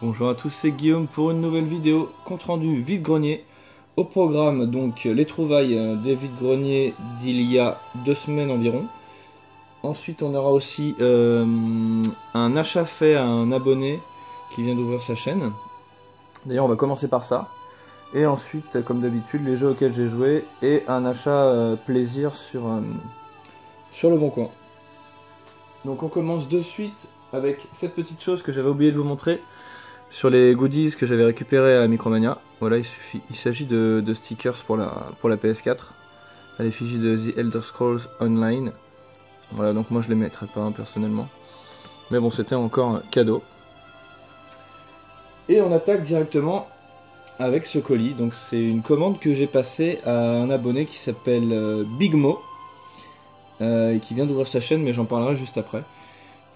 Bonjour à tous, c'est Guillaume pour une nouvelle vidéo compte rendu vide-grenier. Au programme donc les trouvailles des vide-greniers d'il y a 2 semaines environ. Ensuite on aura aussi un achat fait à un abonné qui vient d'ouvrir sa chaîne. D'ailleurs on va commencer par ça. Et ensuite comme d'habitude les jeux auxquels j'ai joué et un achat plaisir sur le bon coin. Donc on commence de suite avec cette petite chose que j'avais oublié de vous montrer. Sur les goodies que j'avais récupérés à Micromania, voilà, il s'agit de stickers pour la PS4, à l'effigie de The Elder Scrolls Online. Voilà, donc moi je les mettrai pas personnellement. Mais bon, c'était encore un cadeau. Et on attaque directement avec ce colis. Donc c'est une commande que j'ai passée à un abonné qui s'appelle Bigmo. Et qui vient d'ouvrir sa chaîne, mais j'en parlerai juste après.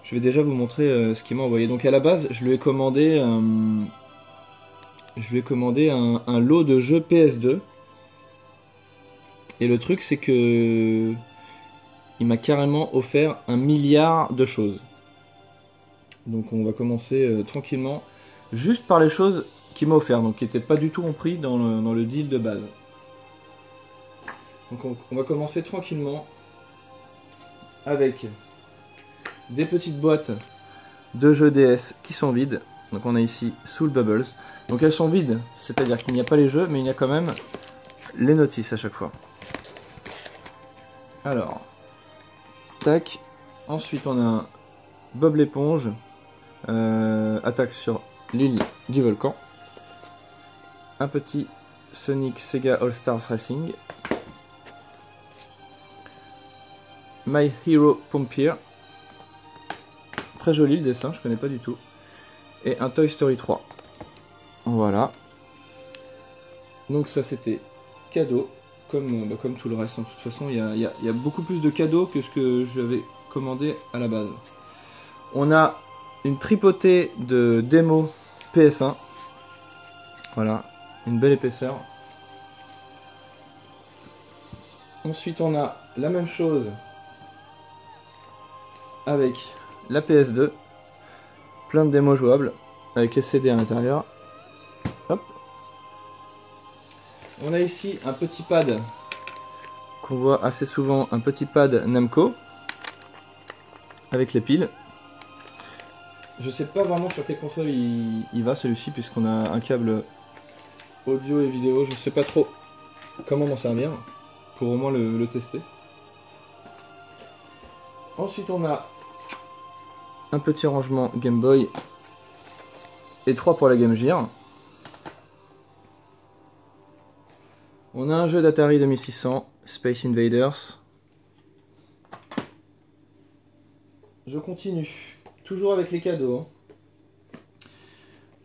Je vais déjà vous montrer ce qu'il m'a envoyé. Donc à la base, je lui ai commandé un lot de jeux PS2. Et le truc, c'est que il m'a carrément offert 1 milliard de choses. Donc on va commencer tranquillement, juste par les choses qu'il m'a offert, donc qui n'étaient pas du tout en prix dans le deal de base. Donc on va commencer tranquillement avec des petites boîtes de jeux DS qui sont vides. Donc on a ici Soul Bubbles. Donc elles sont vides, c'est-à-dire qu'il n'y a pas les jeux, mais il y a quand même les notices à chaque fois. Alors, tac. Ensuite on a un Bob l'éponge, attaque sur l'île du volcan. Un petit Sonic Sega All Stars Racing. My Hero Pompier. Très joli le dessin, je connais pas du tout. Et un Toy Story 3. Voilà. Donc ça c'était cadeau, comme tout le reste. De toute façon, il y a beaucoup plus de cadeaux que ce que j'avais commandé à la base. On a une tripotée de démo PS1. Voilà, une belle épaisseur. Ensuite, on a la même chose avec la PS2. Plein de démos jouables avec les CD à l'intérieur. Hop. On a ici un petit pad qu'on voit assez souvent, un petit pad Namco avec les piles. Je sais pas vraiment sur quelle console il va celui-ci, puisqu'on a un câble audio et vidéo. Je sais pas trop comment m'en servir pour au moins le tester. Ensuite on a un petit rangement Game Boy et 3 pour la Game Gear. On a un jeu d'Atari 2600, Space Invaders. Je continue, toujours avec les cadeaux.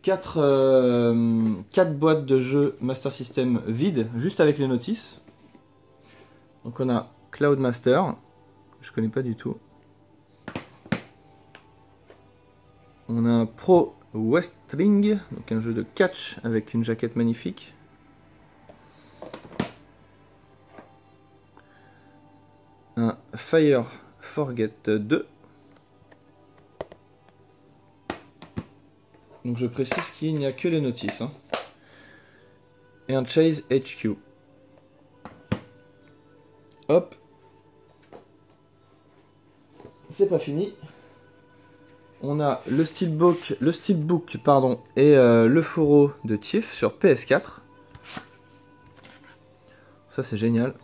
4 boîtes de jeux Master System vides, juste avec les notices. Donc on a Cloud Master, je connais pas du tout. On a un Pro Wrestling, donc un jeu de catch avec une jaquette magnifique. Un Fire Forget 2. Donc je précise qu'il n'y a que les notices. Hein. Et un Chase HQ. Hop. C'est pas fini. On a le steelbook pardon, et le fourreau de Thief sur PS4. Ça c'est génial.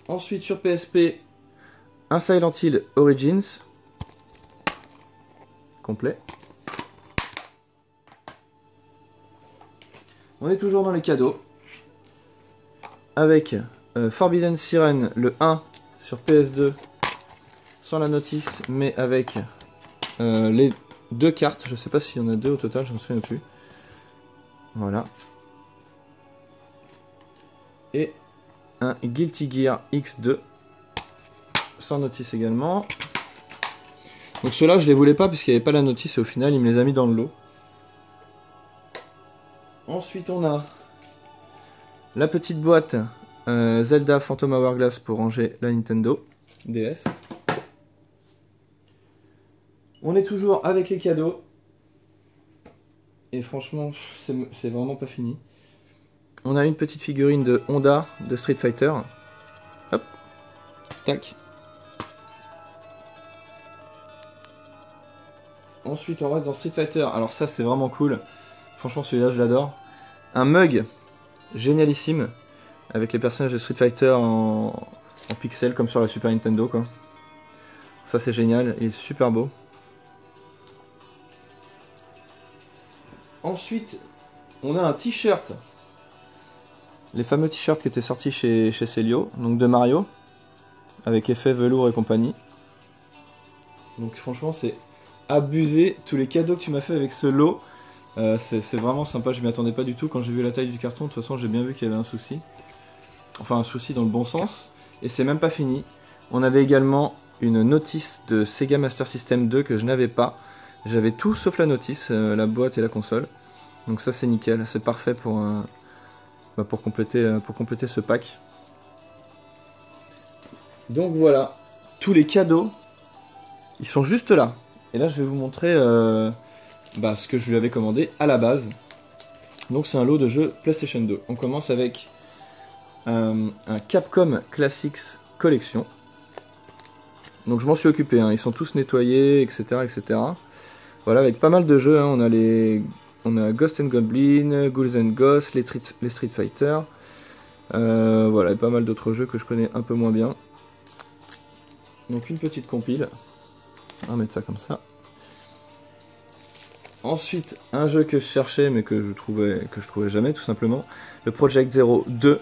Ensuite sur PSP, un Silent Hill Origins complet. On est toujours dans les cadeaux avec Forbidden Siren le 1 sur PS2 sans la notice, mais avec les 2 cartes. Je sais pas s'il y en a 2 au total, je ne me souviens plus. Voilà. Et un Guilty Gear X2 sans notice également. Donc ceux-là je les voulais pas puisqu'il n'y avait pas la notice et au final il me les a mis dans le lot. Ensuite on a la petite boîte Zelda Phantom Hourglass pour ranger la Nintendo DS. On est toujours avec les cadeaux. Et franchement, c'est vraiment pas fini. On a une petite figurine de Honda de Street Fighter. Hop. Tac. Ensuite, on reste dans Street Fighter. Alors ça, c'est vraiment cool. Franchement, celui-là, je l'adore. Un mug génialissime avec les personnages de Street Fighter en pixels comme sur la Super Nintendo, quoi. Ça, c'est génial. Il est super beau. Ensuite, on a un t-shirt. Les fameux t-shirts qui étaient sortis chez Celio, donc de Mario, avec effet velours et compagnie. Donc franchement, c'est abusé. Tous les cadeaux que tu m'as fait avec ce lot, c'est vraiment sympa. Je m'y attendais pas du tout. Quand j'ai vu la taille du carton, de toute façon, j'ai bien vu qu'il y avait un souci. Enfin, un souci dans le bon sens. Et c'est même pas fini. On avait également une notice de Sega Master System 2 que je n'avais pas. J'avais tout sauf la notice, la boîte et la console. Donc ça, c'est nickel. C'est parfait pour compléter ce pack. Donc voilà, tous les cadeaux, ils sont juste là. Et là, je vais vous montrer ce que je lui avais commandé à la base. Donc c'est un lot de jeux PlayStation 2. On commence avec un Capcom Classics Collection. Donc je m'en suis occupé, hein. Ils sont tous nettoyés, etc., etc. Voilà, avec pas mal de jeux, hein. On a Ghost and Goblin, Ghouls and Ghosts, les Street Fighter. Voilà, et pas mal d'autres jeux que je connais un peu moins bien. Donc une petite compile. On va mettre ça comme ça. Ensuite, un jeu que je cherchais mais que je trouvais jamais, tout simplement. Le Project Zero 2.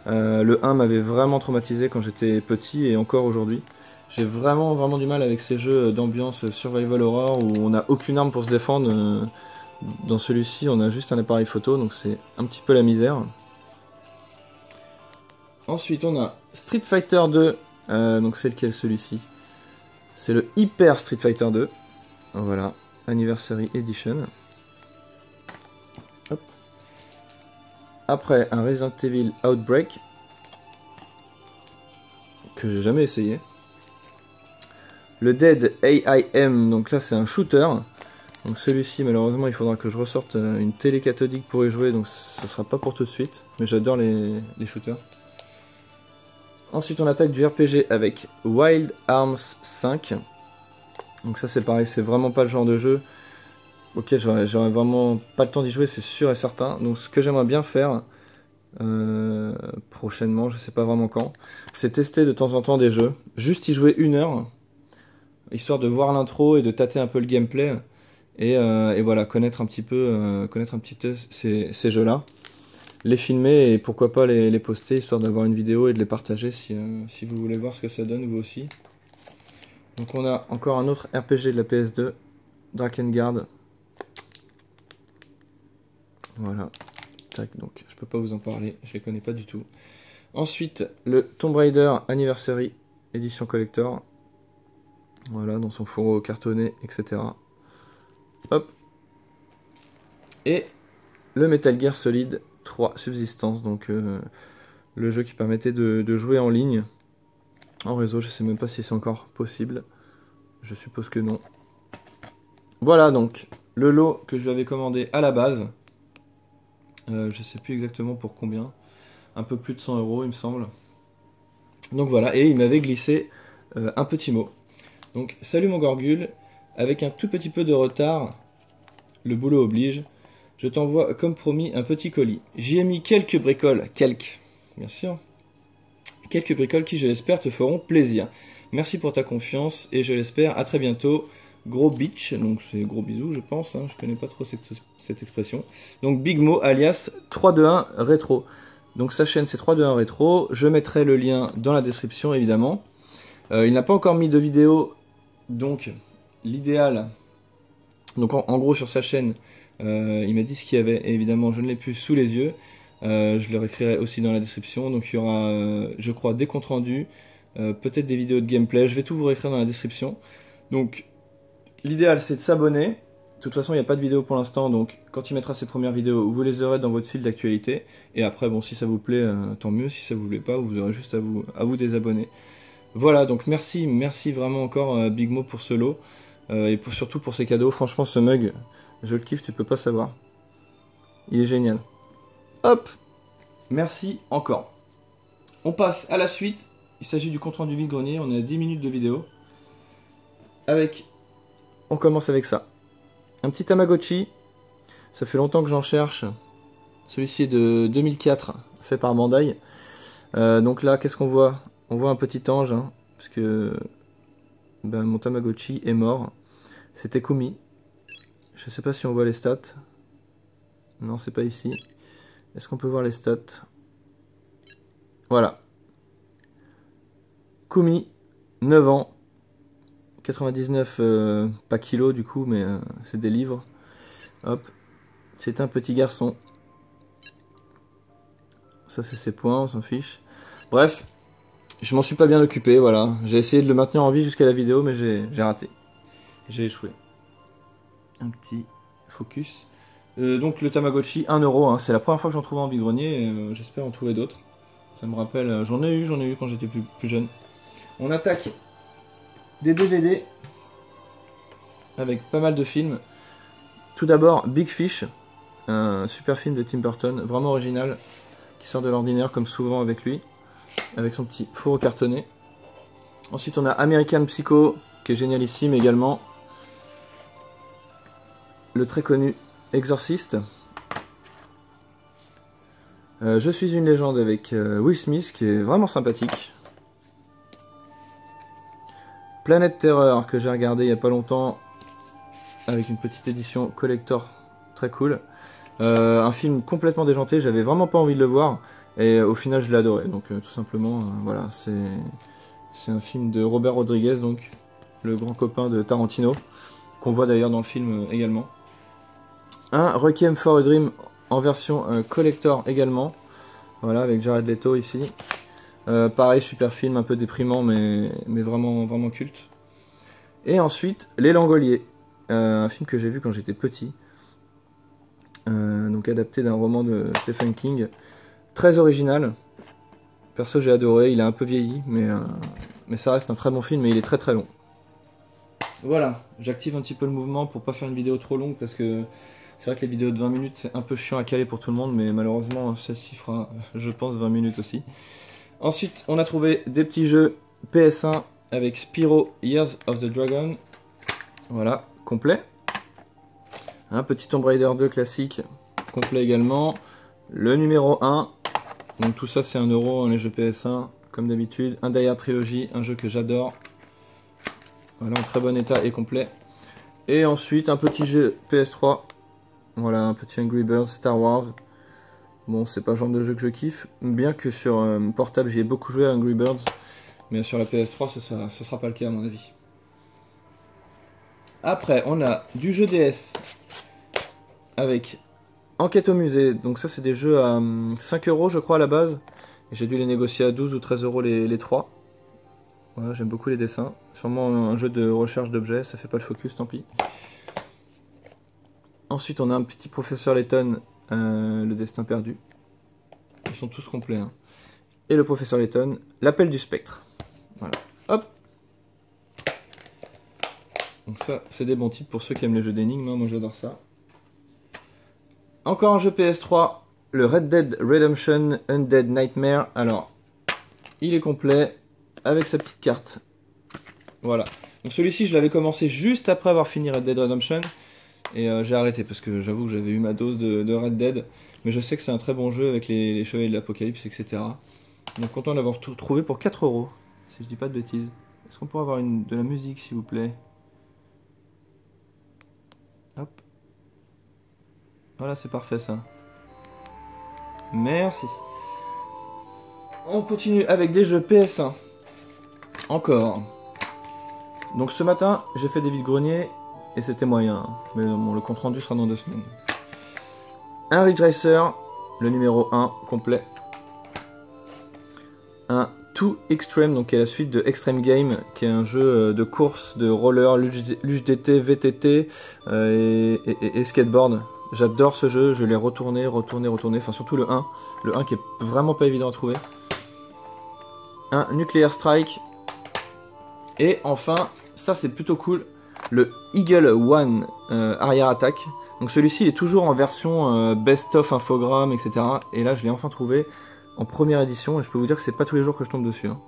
Le 1 m'avait vraiment traumatisé quand j'étais petit et encore aujourd'hui. J'ai vraiment du mal avec ces jeux d'ambiance survival horror où on n'a aucune arme pour se défendre. Dans celui-ci, on a juste un appareil photo, donc c'est un petit peu la misère. Ensuite, on a Street Fighter 2. Donc c'est lequel celui-ci? C'est le Hyper Street Fighter 2. Voilà, Anniversary Edition. Hop. Après, un Resident Evil Outbreak. Que j'ai jamais essayé. Le Dead AIM, donc là c'est un shooter. Donc celui-ci, malheureusement, il faudra que je ressorte une télé cathodique pour y jouer, donc ce sera pas pour tout de suite. Mais j'adore les shooters. Ensuite, on attaque du RPG avec Wild Arms 5. Donc ça c'est pareil, c'est vraiment pas le genre de jeu auquel j'aurais vraiment pas le temps d'y jouer, c'est sûr et certain. Donc ce que j'aimerais bien faire prochainement, je sais pas vraiment quand, c'est tester de temps en temps des jeux, juste y jouer 1 heure, histoire de voir l'intro et de tâter un peu le gameplay, et voilà, connaître un petit peu ces jeux-là, les filmer et pourquoi pas les poster, histoire d'avoir une vidéo et de les partager si vous voulez voir ce que ça donne vous aussi. Donc on a encore un autre RPG de la PS2, Drakengard. Voilà. Tac, donc je peux pas vous en parler, je les connais pas du tout. Ensuite, le Tomb Raider Anniversary Edition Collector. Voilà, dans son fourreau cartonné, etc. Hop. Et le Metal Gear Solid 3 Subsistance, donc le jeu qui permettait de jouer en ligne. En réseau, je sais même pas si c'est encore possible. Je suppose que non. Voilà donc le lot que je lui avais commandé à la base. Je sais plus exactement pour combien. Un peu plus de 100 € il me semble. Donc voilà, et il m'avait glissé un petit mot. Donc salut mon Gorgule, avec un tout petit peu de retard, le boulot oblige, je t'envoie comme promis un petit colis. J'y ai mis quelques bricoles, bien sûr. Quelques bricoles qui, je l'espère, te feront plaisir. Merci pour ta confiance et je l'espère à très bientôt. Gros bitch, donc c'est gros bisous je pense, hein, je connais pas trop cette expression. Donc Big Mo alias 321 Rétro. Donc sa chaîne c'est 321 Rétro, je mettrai le lien dans la description évidemment. Il n'a pas encore mis de vidéo, donc l'idéal, donc en gros sur sa chaîne, il m'a dit ce qu'il y avait, et évidemment je ne l'ai plus sous les yeux. Je le réécrirai aussi dans la description, donc il y aura je crois des comptes rendus, peut-être des vidéos de gameplay, je vais tout vous réécrire dans la description. Donc l'idéal c'est de s'abonner, de toute façon il n'y a pas de vidéo pour l'instant, donc quand il mettra ses premières vidéos, vous les aurez dans votre fil d'actualité, et après bon si ça vous plaît, tant mieux, si ça vous plaît pas, vous aurez juste à vous désabonner. Voilà, donc merci vraiment encore Big Mo pour ce lot, et surtout pour ses cadeaux. Franchement, ce mug, je le kiffe, tu peux pas savoir. Il est génial. Hop, merci encore. On passe à la suite. Il s'agit du compte rendu vide-grenier. On est à 10 minutes de vidéo. On commence avec ça. Un petit Tamagotchi. Ça fait longtemps que j'en cherche. Celui-ci est de 2004, fait par Bandai. Donc là, qu'est-ce qu'on voit? On voit un petit ange, hein, parce que ben, mon Tamagotchi est mort. C'était Kumi. Je sais pas si on voit les stats. Non, c'est pas ici. Est-ce qu'on peut voir les stats? Voilà. Kumi, 9 ans. 99, pas kilos du coup, mais c'est des livres. Hop. C'est un petit garçon. Ça, c'est ses points, on s'en fiche. Bref, je m'en suis pas bien occupé, voilà. J'ai essayé de le maintenir en vie jusqu'à la vidéo, mais j'ai raté. J'ai échoué. Un petit focus. Donc le Tamagotchi, 1 €, hein. C'est la première fois que j'en trouve en vide-grenier, et j'espère en trouver d'autres. Ça me rappelle, j'en ai eu quand j'étais plus jeune. On attaque des DVD avec pas mal de films. Tout d'abord, Big Fish, un super film de Tim Burton, vraiment original, qui sort de l'ordinaire comme souvent avec lui, avec son petit four cartonné. Ensuite, on a American Psycho, qui est génialissime également. Le très connu Exorcist. Je suis une légende avec Will Smith, qui est vraiment sympathique. Planète Terreur, que j'ai regardé il n'y a pas longtemps, avec une petite édition collector très cool. Un film complètement déjanté, j'avais vraiment pas envie de le voir, et au final je l'ai adoré. Donc tout simplement, voilà, c'est un film de Robert Rodriguez, donc le grand copain de Tarantino, qu'on voit d'ailleurs dans le film également. Un Requiem for a Dream en version collector également, voilà, avec Jared Leto ici. Pareil, super film, un peu déprimant, mais vraiment culte. Et ensuite, Les Langoliers, un film que j'ai vu quand j'étais petit, donc adapté d'un roman de Stephen King, très original. Perso, j'ai adoré, il a un peu vieilli, mais ça reste un très bon film, et il est très long. Voilà, j'active un petit peu le mouvement pour pas faire une vidéo trop longue, parce que c'est vrai que les vidéos de 20 minutes, c'est un peu chiant à caler pour tout le monde, mais malheureusement, celle-ci fera, je pense, 20 minutes aussi. Ensuite, on a trouvé des petits jeux PS1 avec Spyro Years of the Dragon. Voilà, complet. Un petit Tomb Raider 2 classique, complet également. Le numéro 1. Donc tout ça, c'est 1 €, hein, les jeux PS1, comme d'habitude. Un Die Hard Trilogy, un jeu que j'adore. Voilà, en très bon état et complet. Et ensuite, un petit jeu PS3. Voilà, un petit Angry Birds Star Wars. Bon, c'est pas le genre de jeu que je kiffe, bien que sur portable j'y ai beaucoup joué à Angry Birds, mais sur la PS3 ce sera pas le cas à mon avis. Après, on a du jeu DS avec Enquête au musée, donc ça c'est des jeux à 5 € je crois à la base, et j'ai dû les négocier à 12 ou 13 € les 3. Voilà, j'aime beaucoup les dessins, sûrement un jeu de recherche d'objets, ça fait pas le focus, tant pis. Ensuite on a un petit Professeur Layton, le destin perdu. Ils sont tous complets, hein. Et le Professeur Layton, l'appel du spectre. Voilà, hop. Donc ça, c'est des bons titres pour ceux qui aiment les jeux d'énigmes, hein. Moi j'adore ça. Encore un jeu PS3, le Red Dead Redemption Undead Nightmare. Alors, il est complet, avec sa petite carte. Voilà. Donc celui-ci, je l'avais commencé juste après avoir fini Red Dead Redemption. Et j'ai arrêté parce que j'avoue que j'avais eu ma dose de Red Dead. Mais je sais que c'est un très bon jeu avec les Chevaliers de l'Apocalypse, etc. Donc content d'avoir tout trouvé pour 4 €, si je dis pas de bêtises. Est-ce qu'on pourrait avoir de la musique, s'il vous plaît? Hop. Voilà, c'est parfait ça. Merci. On continue avec des jeux PS1. Encore. Donc ce matin, j'ai fait des vides-greniers. Et c'était moyen, mais bon, le compte rendu sera dans 2 semaines. Un Ridge Racer, le numéro 1, complet. Un Too Extreme, donc qui est la suite de Extreme Game, qui est un jeu de course, de roller, luge d'été, VTT et skateboard. J'adore ce jeu, je l'ai retourné, enfin surtout le 1. Le 1 qui est vraiment pas évident à trouver. Un Nuclear Strike. Et enfin, ça c'est plutôt cool. le Eagle One arrière attaque. Donc celui-ci il est toujours en version best-of infogramme, etc. Et là je l'ai enfin trouvé en première édition et je peux vous dire que c'est pas tous les jours que je tombe dessus. Hein.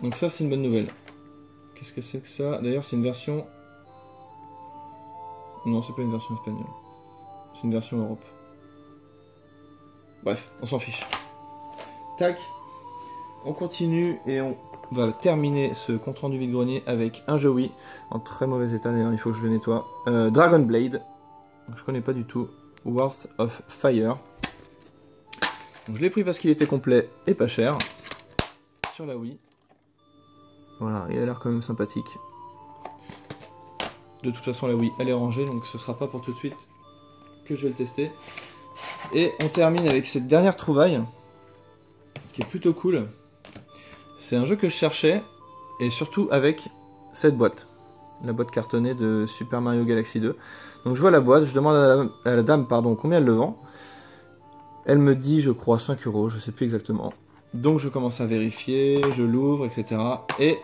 Donc ça c'est une bonne nouvelle. Qu'est-ce que c'est que ça? D'ailleurs c'est une version... Non, c'est pas une version espagnole. C'est une version Europe. Bref, on s'en fiche. Tac. On continue et on va terminer ce compte rendu vide-grenier avec un jeu Wii en très mauvais état d'ailleurs, il faut que je le nettoie. Dragon Blade. Je connais pas du tout. Worth of Fire. Donc, je l'ai pris parce qu'il était complet et pas cher. Sur la Wii. Voilà, il a l'air quand même sympathique. De toute façon la Wii elle est rangée, donc ce sera pas pour tout de suite que je vais le tester. Et on termine avec cette dernière trouvaille qui est plutôt cool. C'est un jeu que je cherchais et surtout avec cette boîte. La boîte cartonnée de Super Mario Galaxy 2. Donc je vois la boîte, je demande à la dame pardon, combien elle le vend. Elle me dit je crois 5 €, je sais plus exactement. Donc je commence à vérifier, je l'ouvre, etc. Et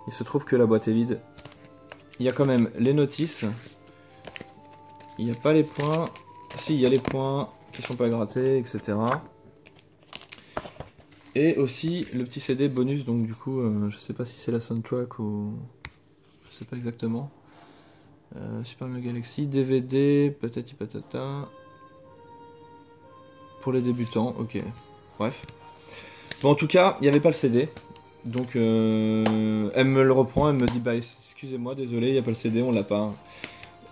il se trouve que la boîte est vide. Il y a quand même les notices. Il n'y a pas les points. Si, il y a les points qui sont pas grattés, etc. Et aussi le petit CD bonus. Donc du coup, je sais pas si c'est la soundtrack ou... Je sais pas exactement. Super Mario Galaxy, DVD, patati patata. Pour les débutants, ok. Bref. Bon, en tout cas, il n'y avait pas le CD. Donc, elle me le reprend, elle me dit, bah excusez-moi, désolé, il n'y a pas le CD, on l'a pas.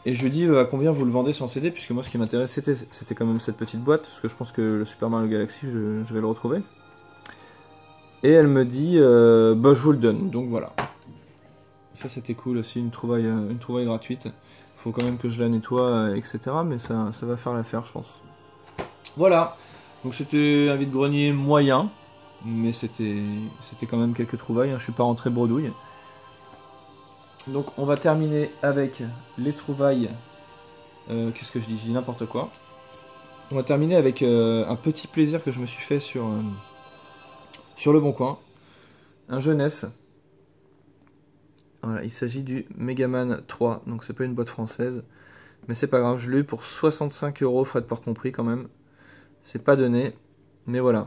Et je lui dis, à combien vous le vendez sans CD? Puisque moi, ce qui m'intéresse, c'était quand même cette petite boîte. Parce que je pense que le Super Mario Galaxy, je vais le retrouver. Et elle me dit, bah je vous le donne. Donc voilà. Ça, c'était cool aussi, une trouvaille gratuite. Faut quand même que je la nettoie, etc. Mais ça va faire l'affaire, je pense. Voilà. Donc c'était un vide-grenier moyen. Mais c'était quand même quelques trouvailles, hein. Je suis pas rentré bredouille. Donc on va terminer avec les trouvailles. Qu'est-ce que je dis? Je dis n'importe quoi. On va terminer avec un petit plaisir que je me suis fait sur Le Bon Coin. Un jeu NES. Voilà, il s'agit du Megaman 3. Donc c'est pas une boîte française. Mais c'est pas grave, je l'ai eu pour 65 €, frais de port compris quand même. C'est pas donné. Mais voilà.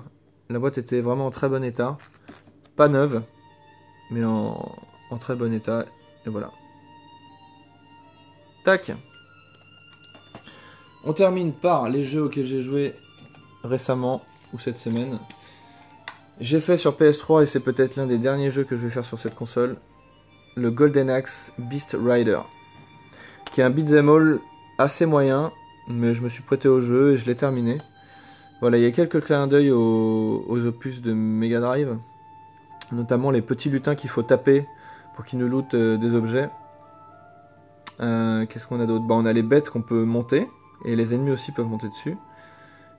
La boîte était vraiment en très bon état. Pas neuve, mais en très bon état. Et voilà. Tac. On termine par les jeux auxquels j'ai joué récemment ou cette semaine. J'ai fait sur PS3 et c'est peut-être l'un des derniers jeux que je vais faire sur cette console. Le Golden Axe Beast Rider. Qui est un beat'em all assez moyen. Mais je me suis prêté au jeu et je l'ai terminé. Voilà, il y a quelques clins d'œil aux opus de Mega Drive. Notamment les petits lutins qu'il faut taper pour qu'ils nous lootent des objets. Qu'est-ce qu'on a d'autre? Bah, on a les bêtes qu'on peut monter. Et les ennemis aussi peuvent monter dessus.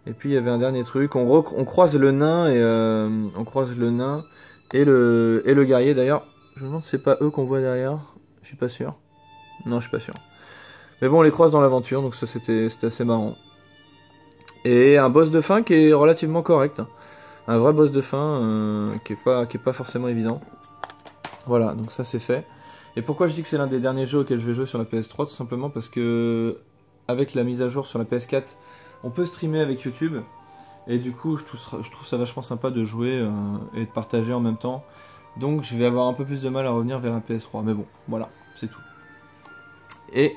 Et puis il y avait un dernier truc. On croise le nain et le guerrier. D'ailleurs, je me demande si c'est pas eux qu'on voit derrière. Je suis pas sûr. Non, je suis pas sûr. Mais bon, on les croise dans l'aventure, donc ça c'était assez marrant. Et un boss de fin qui est relativement correct. Un vrai boss de fin qui est pas forcément évident. Voilà, donc ça c'est fait. Et pourquoi je dis que c'est l'un des derniers jeux auxquels je vais jouer sur la PS3? Tout simplement parce que avec la mise à jour sur la PS4, on peut streamer avec YouTube. Et du coup, je trouve ça vachement sympa de jouer et de partager en même temps. Donc je vais avoir un peu plus de mal à revenir vers la PS3. Mais bon, voilà, c'est tout. Et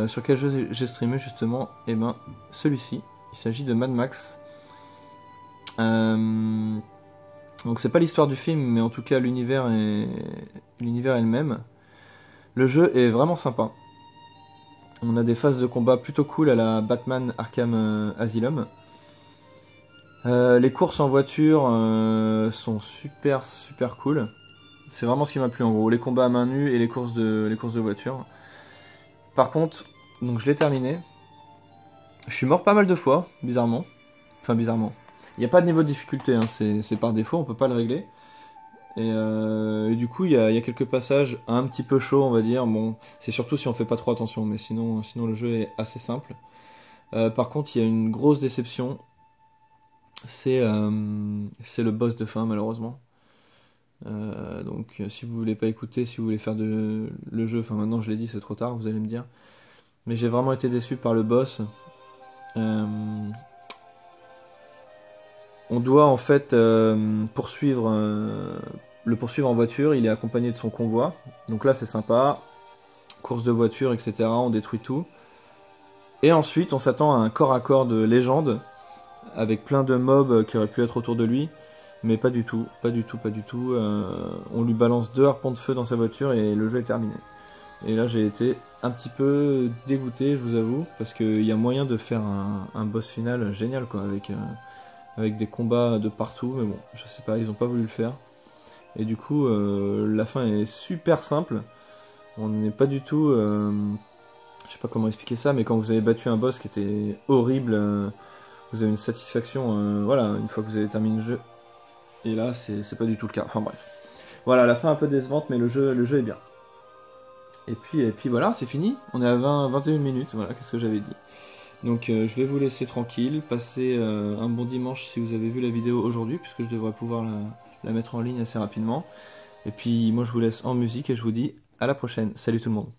sur quel jeu j'ai streamé justement? Eh ben, celui-ci. Il s'agit de Mad Max. Donc c'est pas l'histoire du film, mais en tout cas l'univers est le même. Le jeu est vraiment sympa. On a des phases de combat plutôt cool à la Batman Arkham Asylum. Les courses en voiture sont super cool. C'est vraiment ce qui m'a plu en gros. Les combats à main nue et les courses de voiture. Par contre, donc je l'ai terminé. Je suis mort pas mal de fois, bizarrement. Enfin bizarrement. Il n'y a pas de niveau de difficulté, hein. C'est par défaut, on peut pas le régler. Et du coup, il y a quelques passages un petit peu chauds, on va dire. Bon, c'est surtout si on fait pas trop attention, mais sinon le jeu est assez simple. Par contre, il y a une grosse déception. C'est le boss de fin, malheureusement. Donc si vous voulez pas écouter, si vous voulez faire le jeu, enfin maintenant je l'ai dit, c'est trop tard, vous allez me dire. Mais j'ai vraiment été déçu par le boss. On doit en fait poursuivre le poursuivre en voiture, il est accompagné de son convoi. Donc là c'est sympa, course de voiture, etc. On détruit tout. Et ensuite on s'attend à un corps à corps de légende, avec plein de mobs qui auraient pu être autour de lui. Mais pas du tout, pas du tout, pas du tout. On lui balance 2 harpons de feu dans sa voiture et le jeu est terminé. Et là j'ai été un petit peu dégoûté, je vous avoue, parce qu'il y a moyen de faire un boss final génial quoi, avec des combats de partout, mais bon, je sais pas, ils ont pas voulu le faire. Et du coup, la fin est super simple. On n'est pas du tout... je sais pas comment expliquer ça, mais quand vous avez battu un boss qui était horrible, vous avez une satisfaction, voilà, une fois que vous avez terminé le jeu. Et là, c'est pas du tout le cas. Enfin bref. Voilà, la fin un peu décevante, mais le jeu est bien. Et puis voilà, c'est fini. On est à 21 minutes, voilà, qu'est-ce que j'avais dit. Donc je vais vous laisser tranquille, passer un bon dimanche si vous avez vu la vidéo aujourd'hui, puisque je devrais pouvoir la mettre en ligne assez rapidement. Et puis moi je vous laisse en musique et je vous dis à la prochaine. Salut tout le monde.